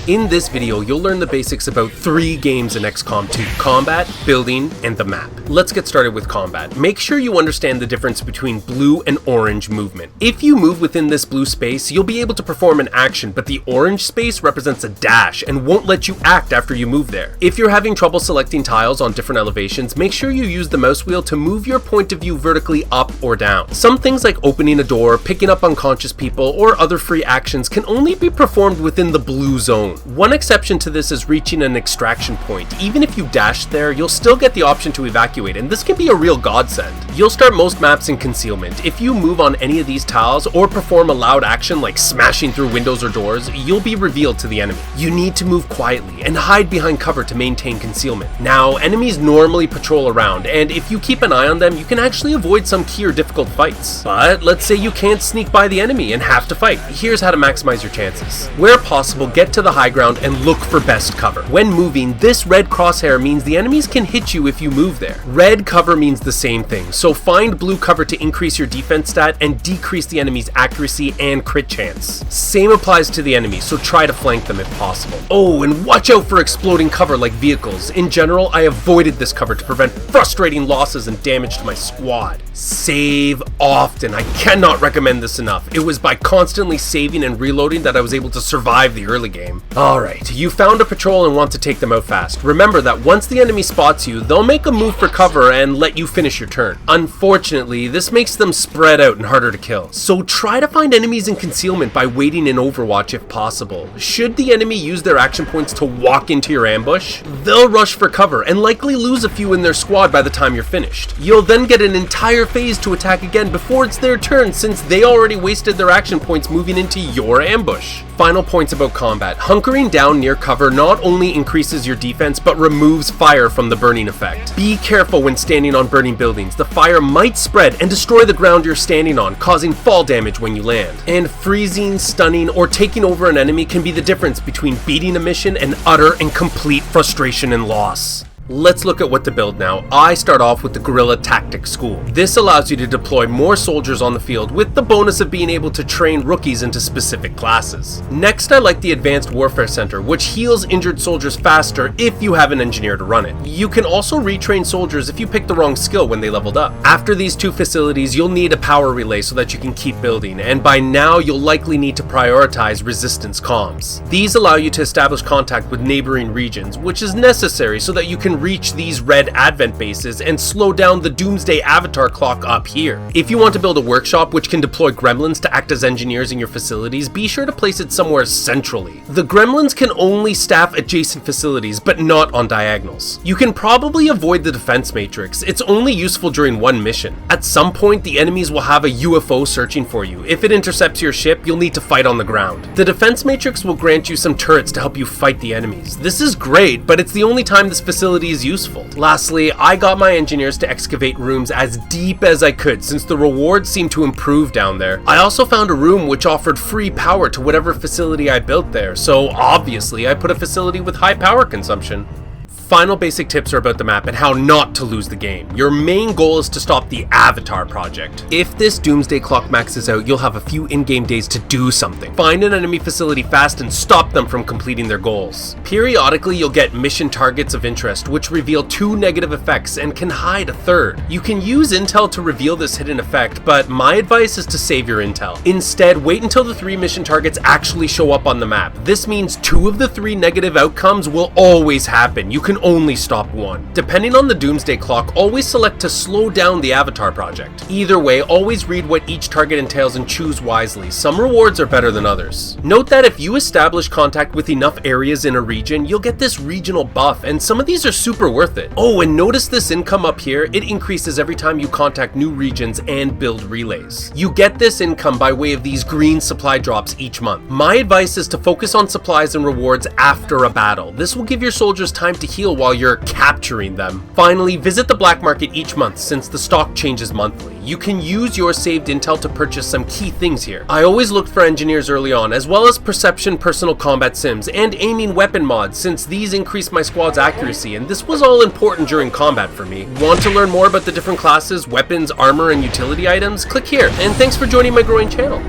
In this video, you'll learn the basics about 3 games in XCOM 2, combat, building, and the map. Let's get started with combat. Make sure you understand the difference between blue and orange movement. If you move within this blue space, you'll be able to perform an action, but the orange space represents a dash and won't let you act after you move there. If you're having trouble selecting tiles on different elevations, make sure you use the mouse wheel to move your point of view vertically up or down. Some things like opening a door, picking up unconscious people, or other free actions can only be performed within the blue zone. One exception to this is reaching an extraction point. Even if you dash there, you'll still get the option to evacuate, and this can be a real godsend. You'll start most maps in Concealment. If you move on any of these tiles or perform a loud action like smashing through windows or doors, you'll be revealed to the enemy. You need to move quietly and hide behind cover to maintain concealment. Now, enemies normally patrol around, and if you keep an eye on them, you can actually avoid some key or difficult fights. But let's say you can't sneak by the enemy and have to fight. Here's how to maximize your chances. Where possible, get to the high ground and look for best cover. When moving, this red crosshair means the enemies can hit you if you move there. Red cover means the same thing, so find blue cover to increase your defense stat and decrease the enemy's accuracy and crit chance. Same applies to the enemy, so try to flank them if possible. Oh, and watch out for exploding cover like vehicles. In general, I avoided this cover to prevent frustrating losses and damage to my squad. Save often. I cannot recommend this enough. It was by constantly saving and reloading that I was able to survive the early game. Alright, you found a patrol and want to take them out fast. Remember that once the enemy spots you, they'll make a move for cover and let you finish your turn. Unfortunately, this makes them spread out and harder to kill. So try to find enemies in concealment by waiting in Overwatch if possible. Should the enemy use their action points to walk into your ambush, they'll rush for cover and likely lose a few in their squad by the time you're finished. You'll then get an entire phase to attack again before it's their turn, since they already wasted their action points moving into your ambush. Final points about combat. Hunkering down near cover not only increases your defense, but removes fire from the burning effect. Be careful when standing on burning buildings. The fire might spread and destroy the ground you're standing on, causing fall damage when you land. And freezing, stunning, or taking over an enemy can be the difference between beating a mission and utter and complete frustration and loss. Let's look at what to build now. I start off with the Guerrilla Tactics School. This allows you to deploy more soldiers on the field with the bonus of being able to train rookies into specific classes. Next, I like the Advanced Warfare Center, which heals injured soldiers faster if you have an engineer to run it. You can also retrain soldiers if you pick the wrong skill when they leveled up. After these 2 facilities, you'll need a power relay so that you can keep building, and by now you'll likely need to prioritize resistance comms. These allow you to establish contact with neighboring regions, which is necessary so that you can reach these red advent bases and slow down the doomsday avatar clock up here. If you want to build a workshop which can deploy gremlins to act as engineers in your facilities, be sure to place it somewhere centrally. The gremlins can only staff adjacent facilities, but not on diagonals. You can probably avoid the defense matrix. It's only useful during one mission. At some point, the enemies will have a UFO searching for you. If it intercepts your ship, you'll need to fight on the ground. The defense matrix will grant you some turrets to help you fight the enemies. This is great, but it's the only time this facility is useful. Lastly, I got my engineers to excavate rooms as deep as I could since the rewards seemed to improve down there. I also found a room which offered free power to whatever facility I built there, so obviously I put a facility with high power consumption. Final basic tips are about the map and how not to lose the game. Your main goal is to stop the Avatar project. If this doomsday clock maxes out, you'll have a few in-game days to do something. Find an enemy facility fast and stop them from completing their goals. Periodically, you'll get mission targets of interest, which reveal 2 negative effects and can hide a 3rd. You can use intel to reveal this hidden effect, but my advice is to save your intel. Instead, wait until the 3 mission targets actually show up on the map. This means 2 of the 3 negative outcomes will always happen. You can only stop 1. Depending on the doomsday clock, always select to slow down the Avatar project. Either way, always read what each target entails and choose wisely. Some rewards are better than others. Note that if you establish contact with enough areas in a region, you'll get this regional buff, and some of these are super worth it. Oh, and notice this income up here? It increases every time you contact new regions and build relays. You get this income by way of these green supply drops each month. My advice is to focus on supplies and rewards after a battle. This will give your soldiers time to heal while you're capturing them. Finally, visit the black market each month since the stock changes monthly. You can use your saved intel to purchase some key things here. I always looked for engineers early on, as well as perception personal combat sims and aiming weapon mods, since these increase my squad's accuracy, and this was all important during combat for me. Want to learn more about the different classes, weapons, armor, and utility items? Click here, and thanks for joining my growing channel.